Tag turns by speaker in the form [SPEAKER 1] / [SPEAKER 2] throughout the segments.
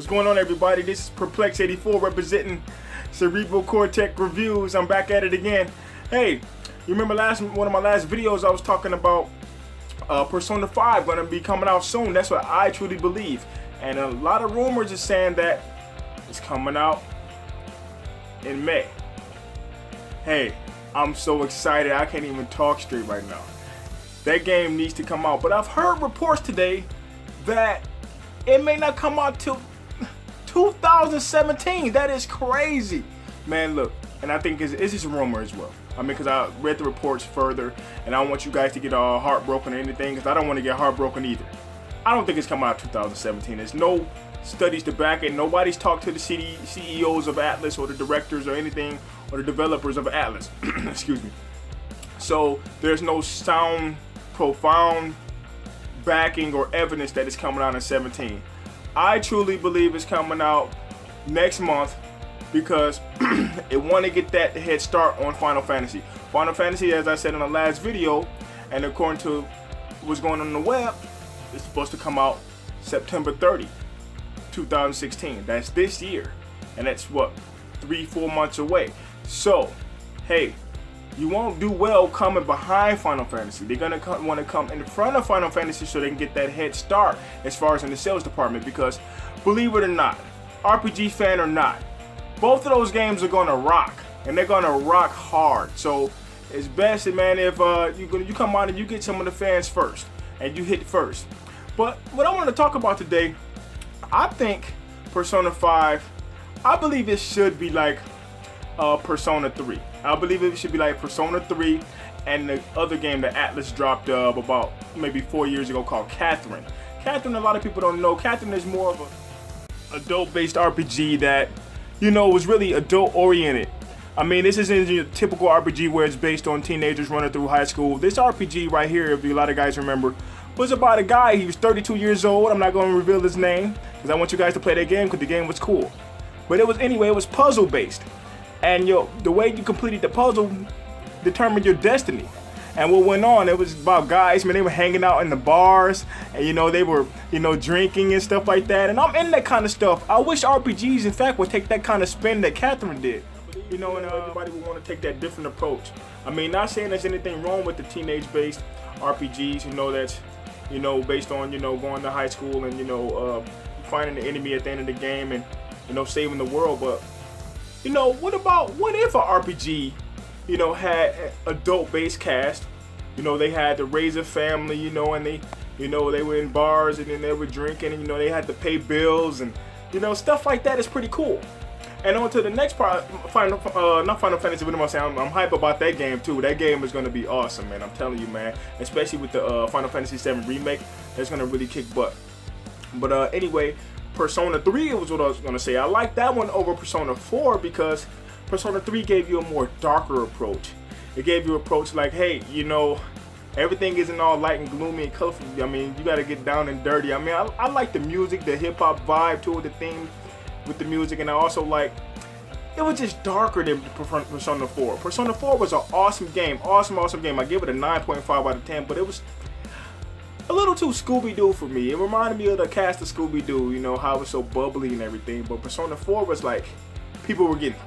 [SPEAKER 1] What's going on, everybody? This is Perplex84 representing Cerebral Cortex Reviews. I'm back at it again. Hey, you remember one of my last videos I was talking about Persona 5 going to be coming out soon. That's what I truly believe. And a lot of rumors are saying that it's coming out in May. Hey, I'm so excited I can't even talk straight right now. That game needs to come out. But I've heard reports today that it may not come out till 2017. That is crazy, man. Look, and I think it's just a rumor as well. I mean, because I read the reports further, and I don't want you guys to get heartbroken or anything, because I don't want to get heartbroken either. I don't think it's coming out 2017. There's no studies to back it. Nobody's talked to the CEOs of Atlus or the directors or anything, or the developers of Atlus. Excuse me. So there's no sound, profound backing or evidence that it's coming out in 17. I truly believe it's coming out next month because it want to get that head start on Final Fantasy. Final Fantasy, as I said in the last video, and according to what's going on the web, it's supposed to come out September 30, 2016. That's this year, and that's what, 3-4 months away. So, hey, you won't do well coming behind Final Fantasy. They're gonna want to come in front of Final Fantasy so they can get that head start as far as in the sales department. Because, believe it or not, RPG fan or not, both of those games are gonna rock, and they're gonna rock hard. So it's best, man, if you come out and you get some of the fans first, and you hit first. But what I want to talk about today, I think Persona 5, I believe it should be like Persona 3. I believe it should be like Persona 3 and the other game that Atlus dropped about maybe 4 years ago called Catherine. Catherine, a lot of people don't know. Catherine is more of a adult-based RPG that, you know, was really adult-oriented. I mean, this isn't your typical RPG where it's based on teenagers running through high school. This RPG right here, if a lot of guys remember, was about a guy. He was 32 years old. I'm not going to reveal his name because I want you guys to play that game because the game was cool. But it was puzzle-based. And the way you completed the puzzle determined your destiny. And what went on, it was about guys, man, they were hanging out in the bars, and they were, drinking and stuff like that. And I'm in that kind of stuff. I wish RPGs, in fact, would take that kind of spin that Catherine did. And everybody would want to take that different approach. I mean, not saying there's anything wrong with the teenage-based RPGs, that's, based on, going to high school and, finding the enemy at the end of the game and, saving the world, but what if a RPG, had an adult-based cast? They had the Razor family, and they were in bars and then they were drinking and, they had to pay bills and, stuff like that is pretty cool. And on to the next part, not Final Fantasy, but I'm hype about that game too. That game is going to be awesome, man. I'm telling you, man. Especially with the Final Fantasy VII Remake, that's going to really kick butt. But anyway, Persona 3 was what I was going to say. I like that one over Persona 4 because Persona 3 gave you a more darker approach. It gave you an approach like, hey, everything isn't all light and gloomy and colorful. I mean, you got to get down and dirty. I mean, I like the music, the hip-hop vibe to it, the theme with the music, and I also like, it was just darker than Persona 4. Persona 4 was an awesome game, awesome game. I give it a 9.5 out of 10, but it was a little too Scooby-Doo for me. It reminded me of the cast of Scooby-Doo, how it was so bubbly and everything. But Persona 4 was like, people were getting,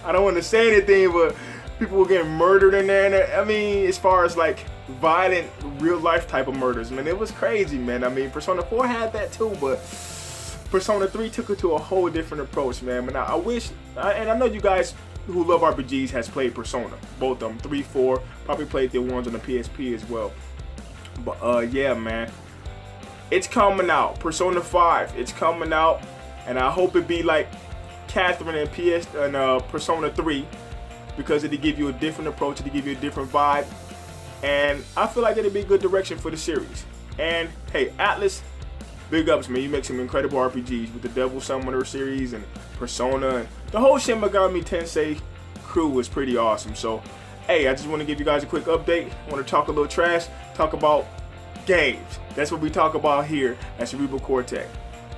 [SPEAKER 1] I don't want to say anything, but people were getting murdered in there. And I mean, as far as like violent, real-life type of murders, man, it was crazy, man. I mean, Persona 4 had that too, but Persona 3 took it to a whole different approach, man. But I wish, and I know you guys who love RPGs has played Persona, both of them, 3, 4, probably played the ones on the PSP as well. But yeah, man, it's coming out. Persona 5, it's coming out, and I hope it be like Catherine and Persona 3 because it'll give you a different approach, it'll give you a different vibe, and I feel like it'll be a good direction for the series. And hey, Atlus, big ups, man. You make some incredible RPGs with the Devil Summoner series and Persona, and the whole Shin Megami Tensei crew was pretty awesome. So hey, I just want to give you guys a quick update. I want to talk a little trash, talk about games. That's what we talk about here at Cerebral Cortex.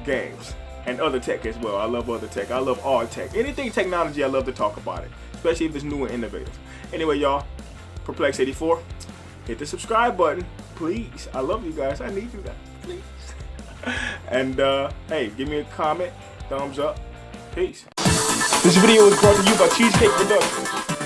[SPEAKER 1] Games and other tech as well. I love other tech. I love all tech. Anything technology, I love to talk about it, especially if it's new and innovative. Anyway, y'all, Perplex84, hit the subscribe button, please. I love you guys. I need you guys, please. And hey, give me a comment, thumbs up. Peace. This video is brought to you by Cheesecake Productions.